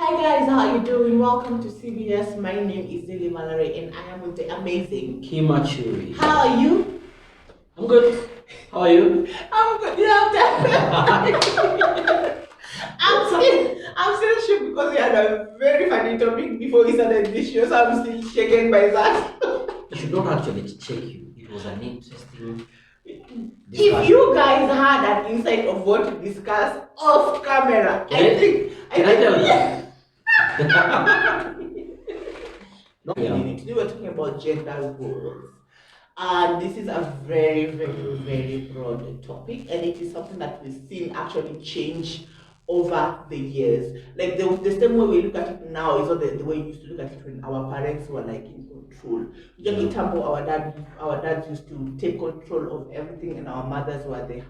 Hi guys, how are you doing? Welcome to CBS. My name is Lily Mallory and I am with the amazing Kimachuri. How are you? I'm good. How are you? I'm good. You know that. I'm still shook because we had a very funny topic before we started this show, so I'm still shaken by that. It should not actually check you. It was an interesting If you guys had an insight of what to discuss off camera, Can I tell you? No, Today we're talking about gender roles. And this is a very, very, very broad topic, and it is something that we've seen actually change over the years. Like the same way we look at it now is not the way we used to look at it when our parents were like in control. Just in terms of our dads used to take control of everything, and our mothers were the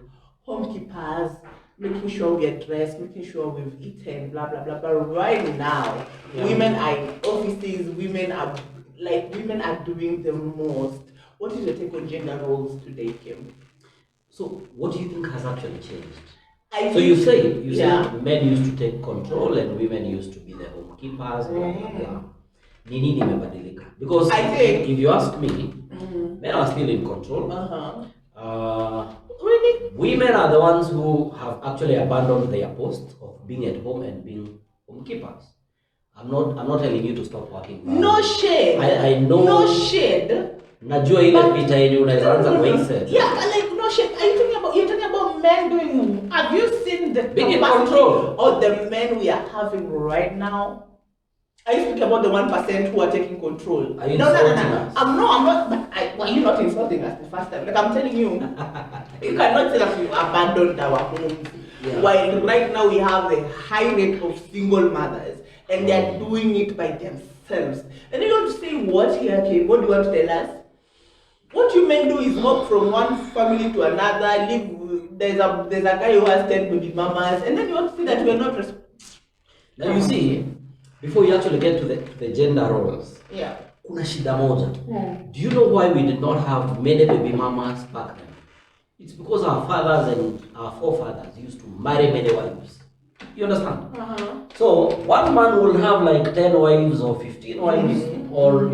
homekeepers, making sure we are dressed, making sure we've eaten, blah blah blah. But right now, women are in offices, women are doing the most. What is your take on gender roles today, Kim? So, what do you think has actually changed? I So you think, say men used to take control and women used to be the homekeepers, blah blah blah. Nini nimebadilika. Because I think if you ask me, men are still in control. really Women are the ones who have actually abandoned their post of being at home and being homekeepers. I'm not telling you to stop working. No shade. I know. No shade. Najua ile vita yenye unaweza anza kwa hii set. Yeah, like no shit. You're talking about men doing? Have you seen the being in capacity control of the men we are having right now? Are you speaking about the 1% who are taking control? Are you No. insulting us? I'm not. But why are you not insulting us the first time? Like I'm telling you, you cannot say that we abandoned our homes. Yeah. While right now we have a high rate of single mothers, and they are doing it by themselves. And you want to say what here, Kim? What do you want to tell us? What you men do is hop from one family to another. There's a guy who has 10 baby mamas, and then you want to say that we're not. Now you see, before you actually get to the gender roles, Yeah. kuna shida moja. Do you know why we did not have many baby mamas back then? It's because our fathers and our forefathers used to marry many wives. You understand? So one man will have like 10 wives or 15 wives, or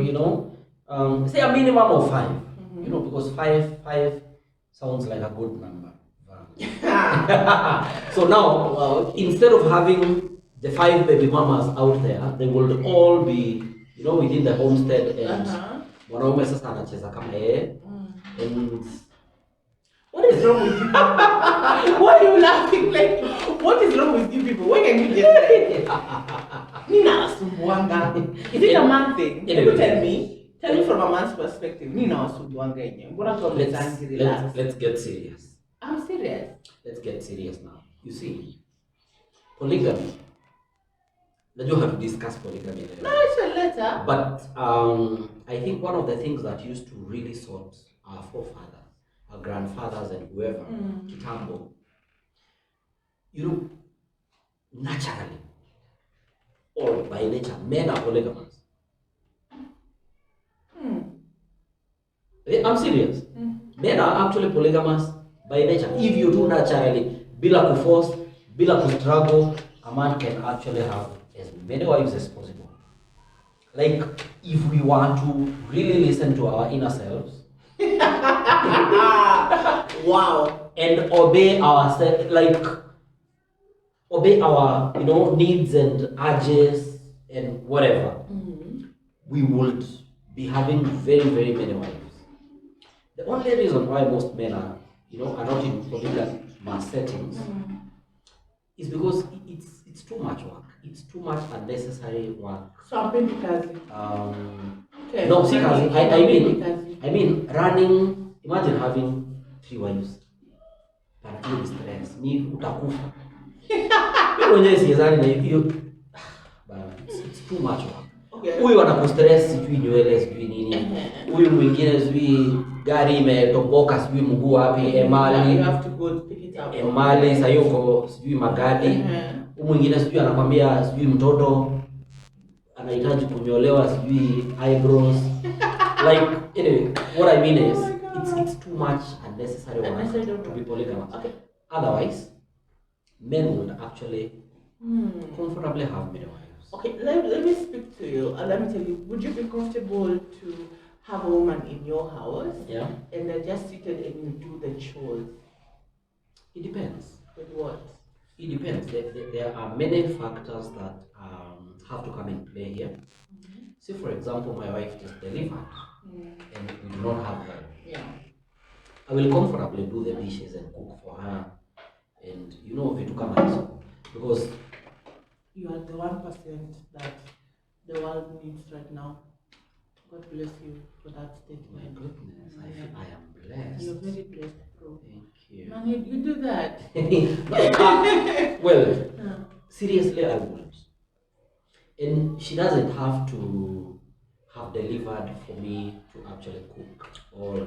say a minimum of 5. Because five sounds like a good number. So now, instead of having the 5 baby mamas out there, they would all be, within the homestead, and mwanaume sasa anacheza kama yeye. And what is wrong with you? Why are you laughing? Like, what is wrong with you people? Why can you just say, Nina Wasumbuanga? Is it a man thing? Can you tell me? Tell me from a man's perspective. Nina Wasumbuanga yenyewe. Mbona tu relax? Let's get serious. I'm serious. Let's get serious now. You see, polygamy. Let's have to discuss polygamy later. No, it's a letter. But I think one of the things that used to really sort our forefathers, our grandfathers, and whoever, Kitambo, naturally or by nature, men are polygamous. I'm serious. Men are actually polygamous by nature. If you do naturally, bila kuforce, bila kustruggle, a man can actually have as many wives as possible. Like, if we want to really listen to our inner selves, wow, and obey our needs and urges and whatever, we would be having very, very many wives. The only reason why most men are not in polygamous settings is because it's too much work. It's too much unnecessary work. Something because okay. No, see, I mean running. Imagine having 3 wives. But you stress. Me utakufa. It's too much work. Huyu anakustress sijui nywele sijui nini. Huyu mwingine sijui gari imetoboka sijui mguu wapi emali. You have to go pick it up. Emali sasa yuko sijui magadi. Huyu mwingine sijui anakwambia sijui mtoto anahitaji kunyolewa sijui eyebrows. Like anyway, what I mean is it's too much unnecessary work to be polygamous. Okay. Otherwise, men would actually comfortably have many wives. Okay, let me speak to you and let me tell you, would you be comfortable to have a woman in your house? Yeah. And they're just seated and you do the chores? It depends. With what? It depends. There are many factors that have to come in play here. Say, for example, my wife just delivered and we do not have help. Yeah. I will comfortably do the dishes and cook for her and to come out because You are the 1% that the world needs right now. God bless you for that my statement. goodness, I feel I am blessed. You're very blessed, bro. Thank you. Man, you do that. Well, seriously, I won't. And she doesn't have to have delivered for me to actually cook or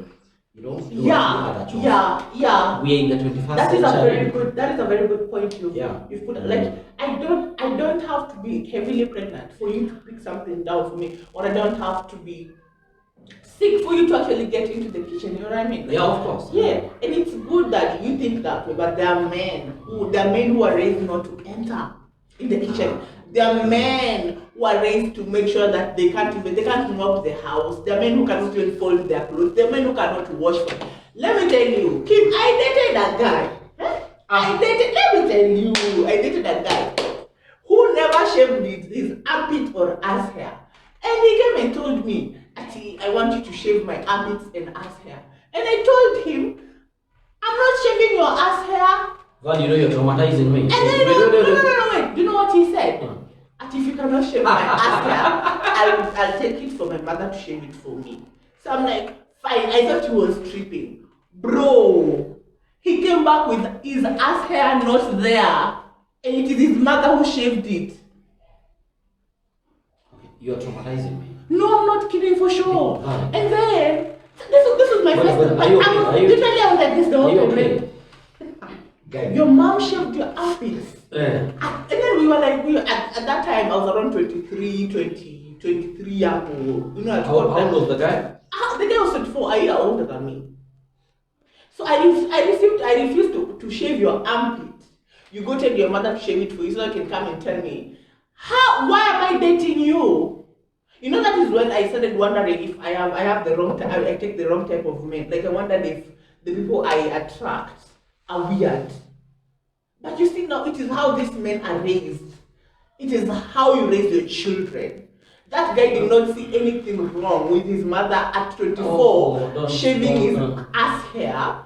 do a few other chores. Yeah. We are in the 21st That is century. that is a very good point you've put. Like I don't have to be heavily pregnant for you to pick something down for me, or I don't have to be sick for you to actually get into the kitchen. You know what I mean? Yeah, of course. Yeah, and it's good that you think that way, but there are men who are raised not to enter in the kitchen. There are men who are raised to make sure that they can't mop the house. There are men who cannot even fold their clothes. There are men who cannot wash for. Let me tell you, Kim, I dated that guy. Let me tell you, I dated that guy who never shaved his armpit or ass hair. And he came and told me, Ati, I want you to shave my armpits and ass hair. And I told him, I'm not shaving your ass hair. God, you're traumatizing me. And then wait. Do you know what he said? Ati, if you cannot shave my ass hair, I'll take it for my mother to shave it for me. So I'm like, fine. I thought he was tripping. Bro, he came back with his ass hair not there. And it is his mother who shaved it. You're traumatizing me. No, I'm not kidding for sure. And then this was my first time. Literally, I was like, this is the whole thing. Your mom shaved your armpits. And then we were like, at that time, I was around 23 years old. How old was the guy? The guy was 24, a year older than me. So I refused to shave your armpit. You go tell your mother to shave it for you so you can come and tell me, why am I dating you? That is when I started wondering if I have the wrong type, I take the wrong type of men. Like I wondered if the people I attract are weird. But you see now, it is how these men are raised. It is how you raise your children. That guy did not see anything wrong with his mother at 24 shaving his ass hair.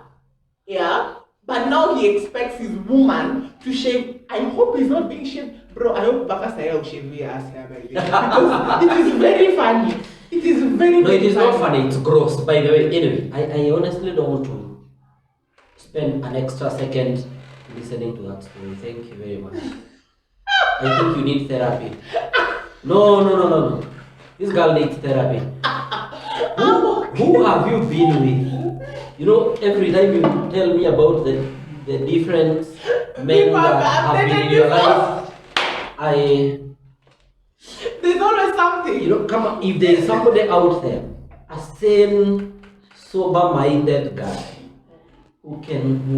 Yeah. But now he expects his woman to shave. I hope he's not being shaved. Bro, I hope Bakasaya will shave your ass hair by the way. Because it is very funny. It is very, no, very it is funny. not funny, it's gross, by the way. Anyway, I honestly don't want to spend an extra second listening to that story. Thank you very much. I think you need therapy. No. This girl needs therapy. Who have you been with? Every time you tell me about the different men that have been in your life, there's always something. Come on, if there is somebody out there, a sane, sober-minded guy who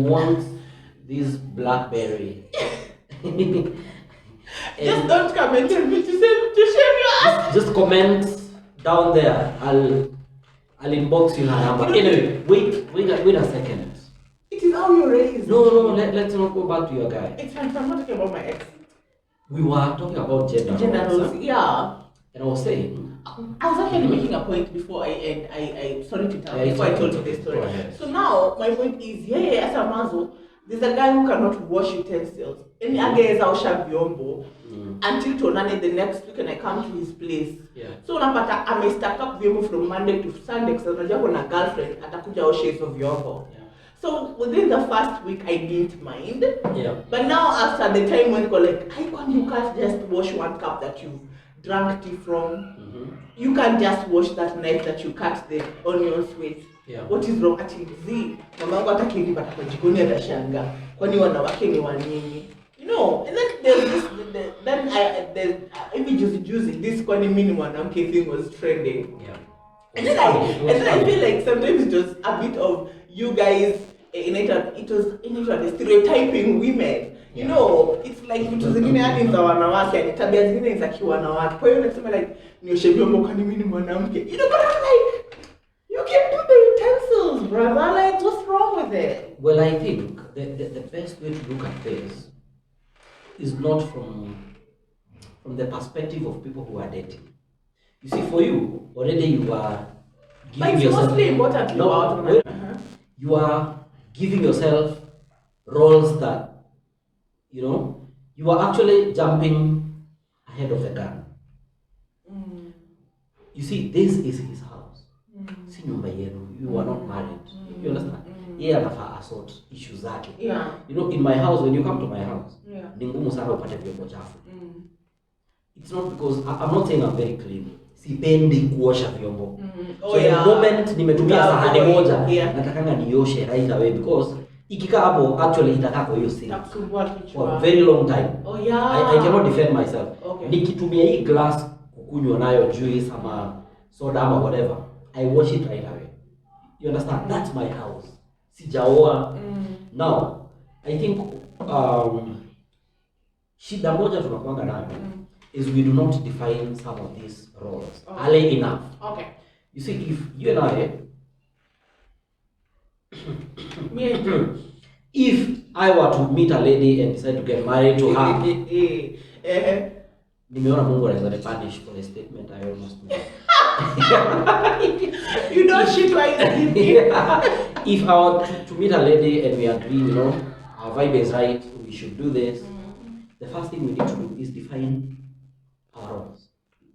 wants this BlackBerry. Just don't come and tell me to shave your ass. Just comment down there. I'll inbox you her number. Anyway, wait a second. It is how you're raised. No, let's not go back to your guy. It's fine, I'm not talking about my ex. We were talking about gender roles. Yeah. And I was saying, I was actually making a point before I sorry to tell before I told you this story. So now my point is, as a mazo, there's a guy who cannot wash utensils. And again, I'll shave vyombo until tonane the next week and I come to his place. Yeah. So unapata stack up vyombo from Monday to Sunday because unajua kuna girlfriend atakuja oshe hizo vyombo. So within the first week I didn't mind. Yeah. But now after the time when you can't just wash one cup that you drank tea from. You can't just wash that knife that you cut the onions with. Yeah. What is wrong? Ati mamangu hata kilipa kwa jikoni atashanga. Kwani wanawake ni wanini? And then there's this even juicy this kwani mimi ni mwanamke thing was trending. Yeah. And then I feel like sometimes it was a bit of you guys it was stereotyping women. You know, it's like vitu zingine hadi za wanawake, yani tabia zingine ni za kiwanawake. Kwa hiyo nasema like nioshe vyombo kwani mimi ni mwanamke. You know, but I'm like, you can do the utensils, brother. Like, what's wrong with it? Well, I think the best way to look at this is not from the perspective of people who are dating. You see, for you, already you are giving but yourself... mostly important about when you are giving yourself roles that, you know, you are actually jumping ahead of the gun. You see, this is his house. Si nyumba yenu. You are not married. You understand? Yeah, anafa assault issues zake. Yeah. You know, in my house, when you come to my house, yeah. ni ngumu sana upate vyombo chafu. It's not because I'm not saying I'm very clean. Sipendi kuosha vyombo. So the moment nimetumia sahani moja, natakanga nioshe right away because ikikaa hapo actually itakaa kwa hiyo sink for a very long time. Oh yeah. I cannot defend myself. Okay. Nikitumia hii glass kukunywa nayo juice ama soda ama whatever, I wash it right away. You understand? That's my house. Sijaoa. Now, I think shida moja tunakuanga nayo is we do not define some of these roles early enough. Okay. You see, if you and I, if I were to meet a lady and decide to get married to her, nimeona Mungu anaweza punish for a statement I almost made. You don't shit like if I were to meet a lady and we agree, you know, our vibe is right, we should do this, the first thing we need to do is define our roles.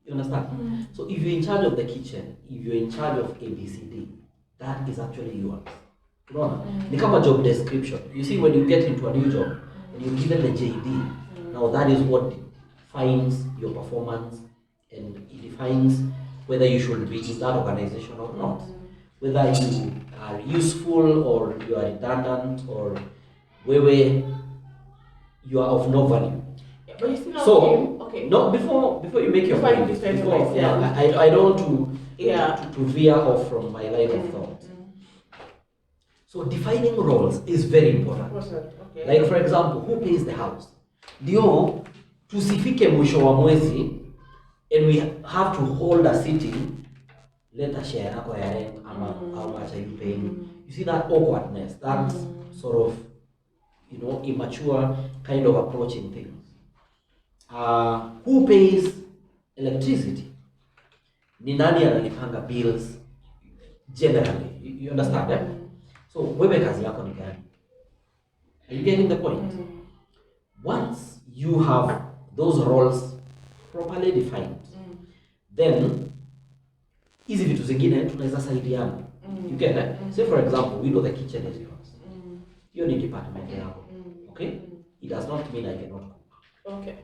You understand? So if you're in charge of the kitchen, if you're in charge of ABCD, that is actually yours. You know, become a job description. You see, when you get into a new job and you're given the JD, now that is what defines your performance and it defines whether you should be in that organization or not. Whether you are useful or you are redundant or where you are of no value. Yeah, but it's not so, okay. No, before you make your point, I don't want to veer off from my line of thought. So defining roles is very important. Okay. Like for example, who pays the house? Ndio tusifike mwisho wa mwezi and we have to hold a sitting, let a share yako ya rent ama how much are you paying? You see that awkwardness, that sort of, you know, immature kind of approaching things. Who pays electricity? Ni nani analipanga bills generally? You understand, eh? So wewe kazi yako ni gani? Are you getting the point? Once you have those roles properly defined, then hizi vitu zingine tunaweza saidiana. You get it? Say for example, we know the kitchen is yours. Hiyo ni department yako. Okay? It does not mean I cannot cook. Okay.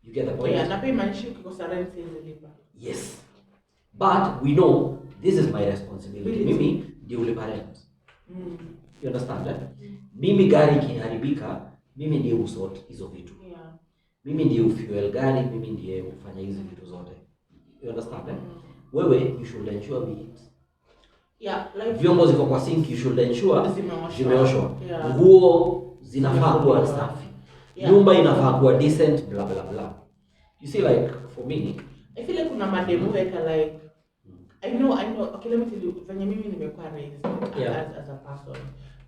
You get the point? Yeah, na pay manchi ukikosa rent zilipa. Yes. But we know this is my responsibility. Mimi ndio ulipa rent. You understand that? Mimi gari ikiharibika, mimi ndiye usort hizo vitu. Yeah. Mimi ndiye ufuel gari, mimi ndiye ufanya hizi vitu zote. You understand that? Wewe you should ensure we eat. Yeah, like vyombo ziko kwa sink, you should ensure zimeoshwa. Yeah. Nguo zinafaa kuwa safi. Nyumba inafaa kuwa decent, blah blah blah. You see, like for me, I feel like kuna mademu like I know. Okay, let me tell you, venye mimi nimekuwa raised as a person.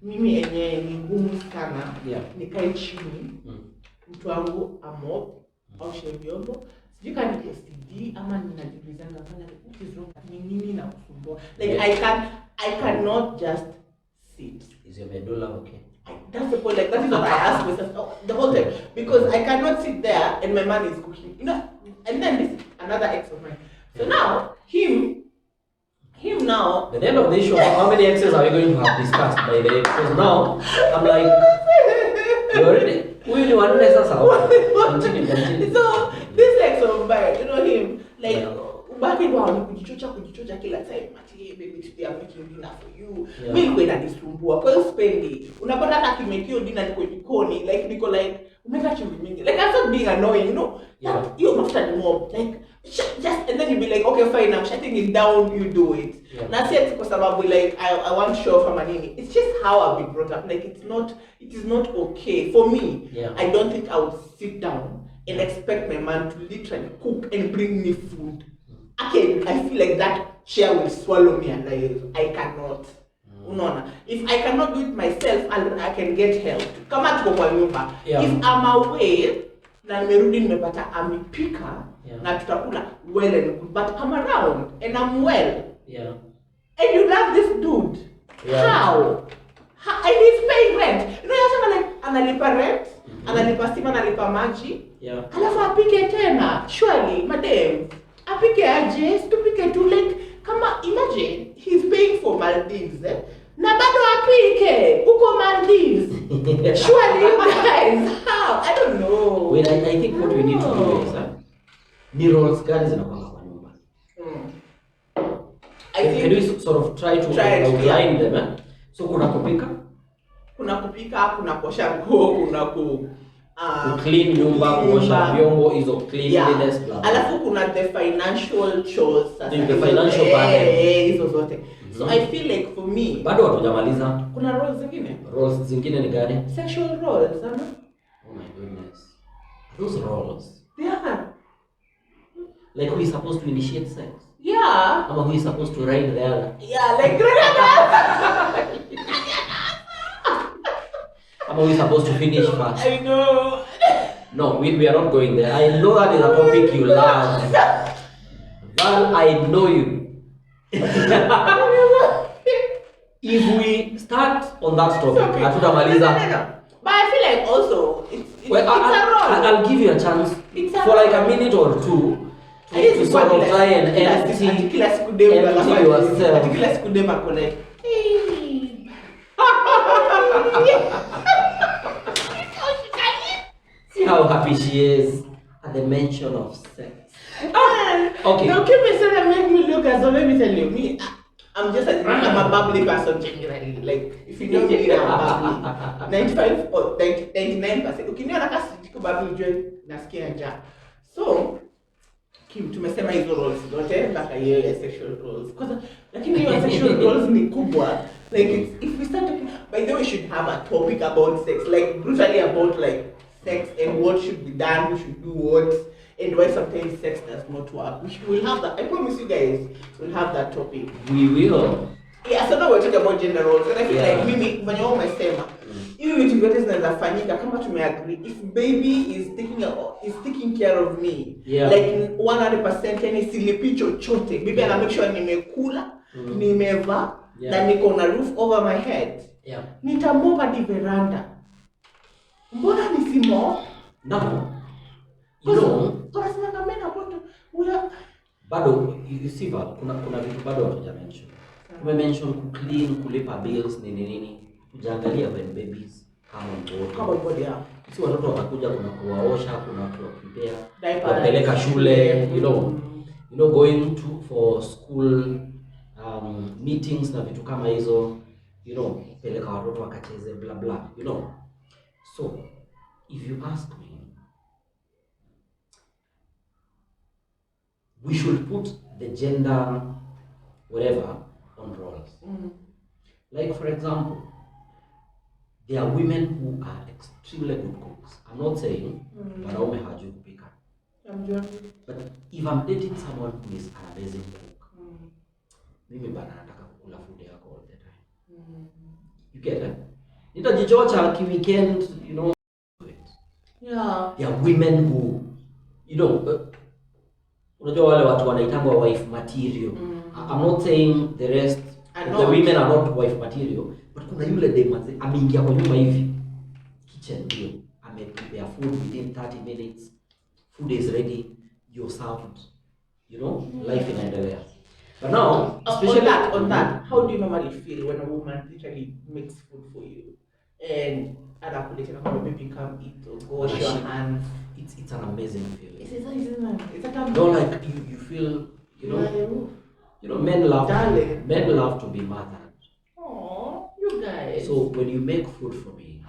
Mimi enyewe ni ngumu sana. Nikae chini. Mtu wangu amop au vyombo. Sijui kama ni OCD ama ninajiulizanga fanya ni nini na kusumbua. Like I cannot just sit. Is your medulla okay? That's the point. Like that is what I ask myself the whole time, because I cannot sit there and my man is cooking. You know, and then this another ex of mine. So now him now. At the end of this show, how many exes are we going to have discussed by the way? Because now I'm like, you already. We do one less continue. So this ex of mine, you know him, like ubaki wao ni kujichocha kila time ati baby today I'm making dinner for you. Mimi kwenda nisumbua kwa hiyo spendi. Unapata hata kimekio dinner niko jikoni, like niko like umeka chumvi mingi. Like I'm so not being annoying, you know. Yeah. That you after the mob, like just and then you be like, okay, fine, I'm shutting it down. You do it. Yeah. Now, say because like I want to show off my money. It's just how I've been brought up. Like it is not okay for me. Yeah. I don't think I would sit down and Yeah. expect my man to literally cook and bring me food. Okay, I feel like that chair will swallow me alive. I cannot. Unaona, if I cannot do it myself, I can get help. Kama tuko kwa nyumba. Yeah. If I'm away na nimerudi nimepata amepika Yeah. na tutakula well and good, but I'm around and I'm well. Yeah. And you love this dude. Yeah. How? And he's paying rent. You know, you're like analipa rent, analipa stima, analipa maji. Yeah. Alafu apike tena. Surely, madam, apike aje, tupike tu, like kama imagine he's paying for Maldives, na bado apike uko Maldives. Surely, you guys, how? I don't know. Wait, I think what we need to do is ni roles gani zinapanga kwa nyumba. Can we sort of try to outline them? So kuna kupika, kuna kuosha nguo, kuna ku clean nyumba, kuosha vyombo, hizo cleanliness, blah, blah. Alafu kuna the financial chores, the financial burden, hizo zote. So I feel like for me bado hatujamaliza. Kuna roles zingine. Roles zingine ni gani? Sexual roles, huh? Oh my goodness. Those roles. Yeah. Like who is supposed to initiate sex? Yeah. Ama who is supposed to ride the other? Yeah, like Ama who is supposed to finish first? I know. No, we are not going there. I know that is a topic you love. Val, I know you. If we start on that topic, No. But I feel like also it's a role. I'll give you a chance for like a minute or two to sort of try and empty yourself. See how happy she is at the mention of sex. Okay. Now keep me saying make me look as though, let me tell you, I'm a bubbly person generally. Like if you know me, I'm bubbly. 95 or 99%. Ukiniona kasi siko bubbly ujue nasikia njaa. So Kim, tumesema hizo roles zote mpaka hiyo ya sexual roles. Lakini hiyo sexual roles ni kubwa. Like if we start talking, by the way, we should have a topic about sex, like brutally about like sex and what should be done, who should do what, and why sometimes sex does not work. We'll have that. I promise you guys, we'll have that topic. We will. Yeah, so now we're talking about gender roles, and I feel like mimi when you umesema hivi vitu vyote zinawezafanyika kama tumeagree. If baby is taking care of me, like 100%, yani silipi chochote, baby ana make sure nimekula, nimevaa, na niko na roof over my head. Nitamove hadi veranda. Mbona nisimo? No. You know, tunasema kama mimi napoto ula bado you see Val, kuna vitu bado hatuja mention. Tume-mention ku-clean, kulipa bills, nini. Kujangalia when babies come on board. Si watoto wanakuja, kuna kuwaosha, kuna kuwa-prepare, kuwapeleka shule, you know, going for school meetings na vitu kama hizo, you know, peleka watoto wakacheze, blah blah, you know. So, if you ask me, we should put the gender, whatever, on roles. Like for example, there are women who are extremely good cooks. I'm not saying wanaume hawajui kupika. But if I'm dating someone who is an amazing cook, mimi bana nataka kukula food yako all the time. You get it? Nitajichocha weekend, you know. Yeah. There are women who, you know, unajua wale watu wanaitangwa wife material. I'm not saying the rest of the women are not wife material, but kuna yule dem ameingia kwa nyumba hivi, kitchen ndio prepare food within 30 minutes, food is ready, you're served, you know, life inaendelea. But now, especially on that, how do you normally feel when a woman literally makes food for you and anakuletea kama baby come eat or go wash your hands? It's an amazing feeling. It's no, like you feel, you know, men love to be mothered. Oh, you guys. So when you make food for me,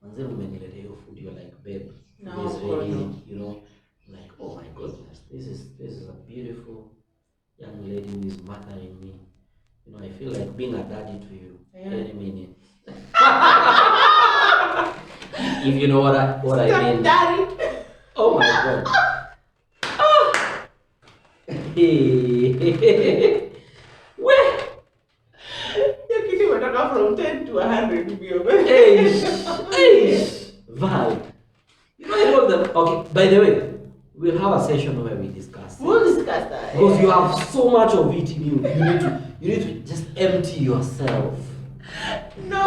manze umeniletea hiyo food, you're like, babe, No, is God, really, no. like, oh my goodness, this is a beautiful young lady who is mothering me. I feel like being a daddy to you any minute. If you know what I Stop mean. daddy. Oh my god. Where? You're kidding, we're talking from 10 to 100 Hey, hey, Val. I know that. Okay, by the way, we'll have a session where we discuss it. We'll discuss that. Because you have so much of it in you. You need to just empty yourself. No,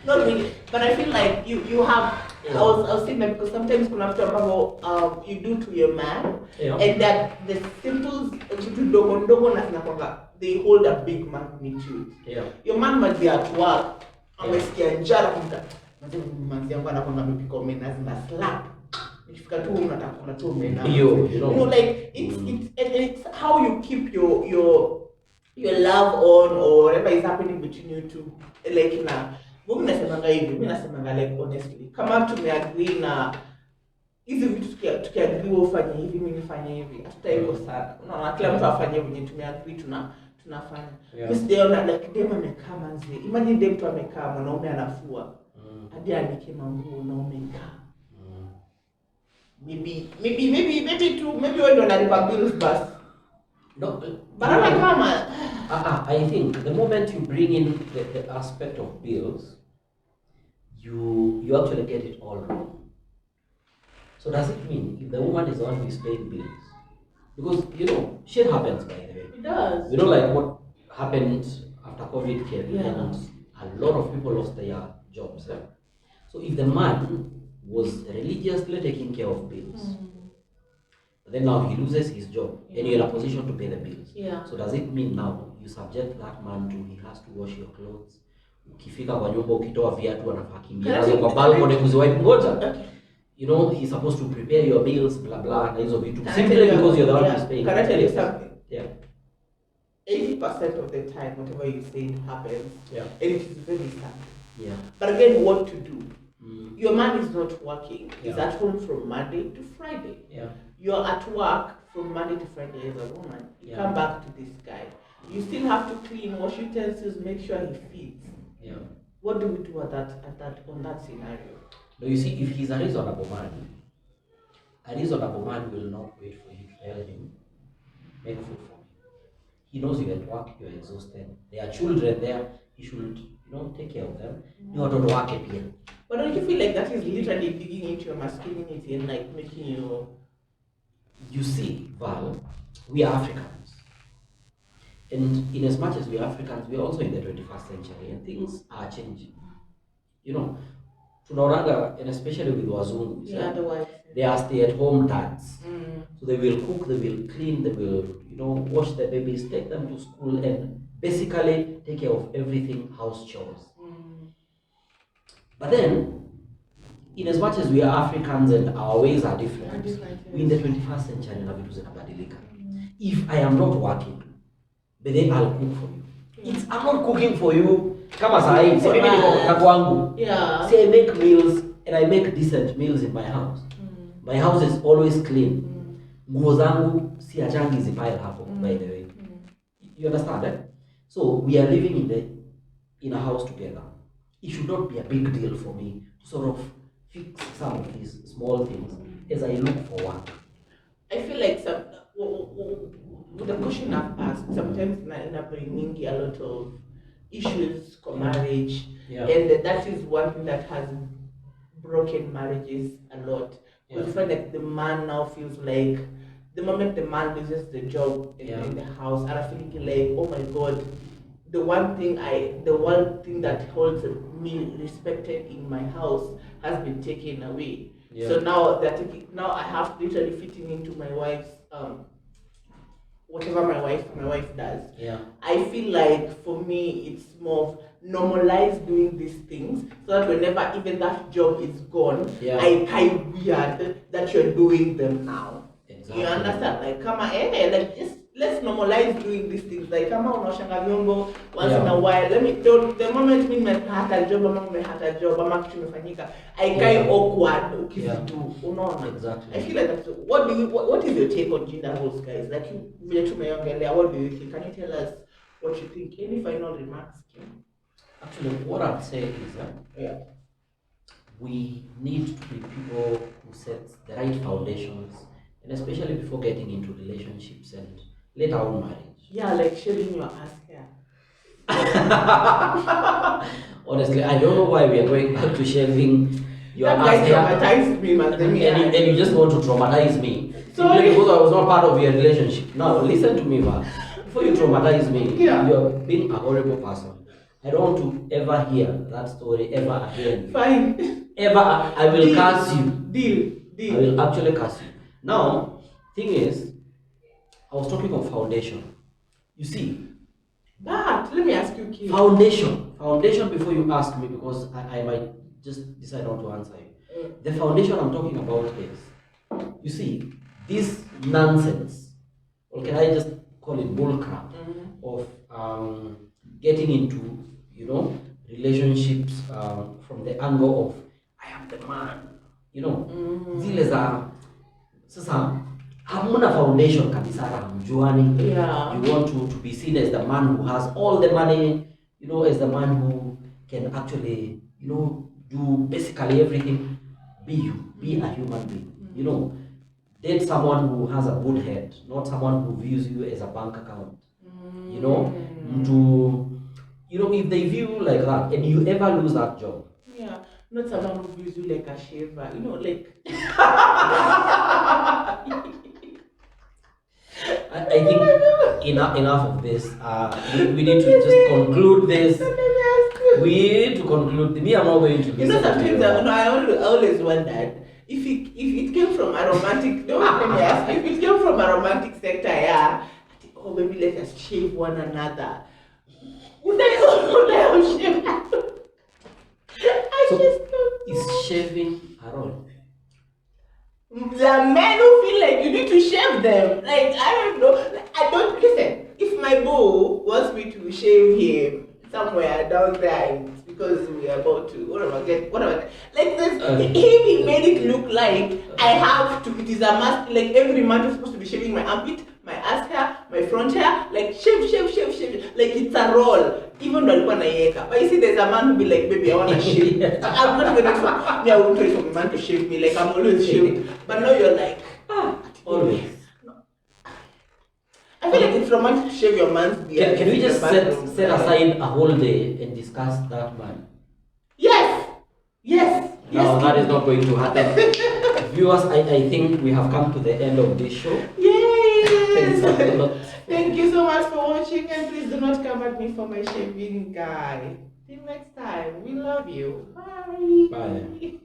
not really. But I feel like you have. I was saying that because sometimes kuna vitu ambavyo you do to your man, Yeah. and that the simple vitu ndogo ndogo na zinakwanga they hold a big magnitude. Yeah. Your man might be at work, Yeah. amesikia njaa kumta. Manzi yangu anakwanga amepika omena na slap. Ikifika tu unataka tu omena. Like it's how you keep your love on or whatever is happening between you two, like na mimi nasemanga hivi, mimi nasemanga like honestly kama tumeagree na hizi vitu tukiagree ufanye hivi mimi nifanye hivi hatutaiko sana, unaona, kila mtu afanye venye tumeagree tunafanya. Mimi sijaona like dem amekaa manzi, imagine dem tu amekaa mwanaume anafua hadi anike manguo na umekaa maybe wewe ndo unalipa bills basi. No, but kama I think the moment you bring in the aspect of bills, you actually get it all wrong. So does it mean if the woman is the one who is paying bills? Because shit happens, by the way. It does. Like what happened after COVID came, and a lot of people lost their jobs. So if the man was religiously taking care of bills, but then now he loses his job, and you're in a position to pay the bills. So does it mean now you subject that man to he has to wash your clothes? Ukifika kwa nyumba ukitoa viatu anafaa kimbia nazo kwa balcony kuziwipe ngoja. He's supposed to prepare your bills, blah blah, na hizo vitu. Simply because you're the one who's paying. Can I tell you something? Yeah. 80% of the time, whatever you say happens. Yeah. And it is very sad. Yeah. But again, what to do? Your man is not working. He's at home from Monday to Friday. Yeah. You're at work from Monday to Friday as a woman. You come back to this guy. You still have to clean, wash utensils, make sure he feeds. Yeah. What do we do on that scenario? No, you see, if he's a reasonable man will not wait for you to tell him, make food for me. He knows you're at work, you're exhausted. There are children there, he should, take care of them. But don't you feel like that is literally digging into your masculinity and like making you... You see, Val, we are Africans. And in as much as we are Africans, we are also in the 21st century and things are changing. Tunaonaga, and especially with wazungu, they are stay-at-home dads. So they will cook, they will clean, they will, wash the babies, take them to school, and basically take care of everything, house chores. But then, in as much as we are Africans and our ways are different, we in the 21st century na vitu zinabadilika. If I am not working, but then I'll cook for you. I'm not cooking for you. Kama sahi, si mimi niko kwa kwangu. See, I make meals and I make decent meals in my house. My house is always clean. Nguo zangu si achangi zipile hapo, by the way. You understand, eh? So we are living in a house together. It should not be a big deal for me to sort of fix some of these small things as I look for work. I feel like with the question I've asked, sometimes in bringing a lot of issues for marriage, and that is one thing that has broken marriages a lot. Because you find like the man now feels like the moment the man loses the job in the house, and I feel like, oh my god, the one thing that holds me respected in my house has been taken away. So now now I have to literally fitting into my wife's whatever my wife does. I feel like for me it's more of normalize doing these things so that whenever even that job is gone, I kind weird that you're doing them now. You understand? Like, come on, like, just let's normalize doing these things. Like, come on, unaoshanga vyombo once in a while. Let me, the moment me nimepata job, ama umepata job, ama kitu imefanyika, haikai awkward ukizidu. Unaona? Exactly. I feel like that's, what is your take on gender roles, guys? Like, you vile tumeongelea, what do you think? Can you tell us what you think? Any final remarks, Kim? Actually, what I'd say is that we need to be people who set the right foundations, and especially before getting into relationships and later on marriage. Yeah, like shaving your ass hair. Honestly, I don't know why we are going back to shaving your ass hair. That guy traumatized me, man. And you just want to traumatize me. Sorry. Because I was not part of your relationship. Now, listen to me, man. Before you traumatize me, you're being a horrible person. I don't want to ever hear that story ever again. Fine. Ever, I will curse you. Deal. I will actually curse you. Now, thing is, I was talking of foundation. You see, but let me ask you, Kim. Foundation before you ask me, because I might just decide not to answer you. The foundation I'm talking about is, you see, this nonsense, or can I just call it bullcrap, of getting into, relationships from the angle of, I am the man, zile za sasa hamuna foundation kabisa, hamjuani. You want to be seen as the man who has all the money, as the man who can actually, do basically everything. Be you, be a human being, date someone who has a good head, not someone who views you as a bank account. If they view you like that and you ever lose that job, not someone who views you like a shaver, like. I think enough of this. We need to just conclude this. We need to conclude. Me, I'm not going to. Sometimes I always wondered if it came from a romantic. Don't let me ask. If it came from a romantic sector, oh, maybe let us shave one another. Would I shave? Is shaving a role? There are men who feel like you need to shave them. Like, I don't know. Like, I don't listen. If my beau wants me to shave him somewhere down there, it's because we are about to whatever. Like this, he made it look like I have to. It is a must. Like every month, I'm supposed to be shaving my armpit, my ass hair, my front hair. Like shave. Like it's a roll. Even though alikuwa naiweka. But you see, there's a man who be like, baby, I want to shave. I'm not even for me. I won't wait for a man to shave me. Like I'm always shaved. But now you're like, always. I feel like it's romantic to shave your man's beard. Can we just set aside a whole day and discuss that man? Yes. No, that is not going to happen. Viewers, I think we have come to the end of this show. Yes. Thank you so much for watching, and please do not come at me for my shaving guy. Till next time, we love you. Bye. Bye.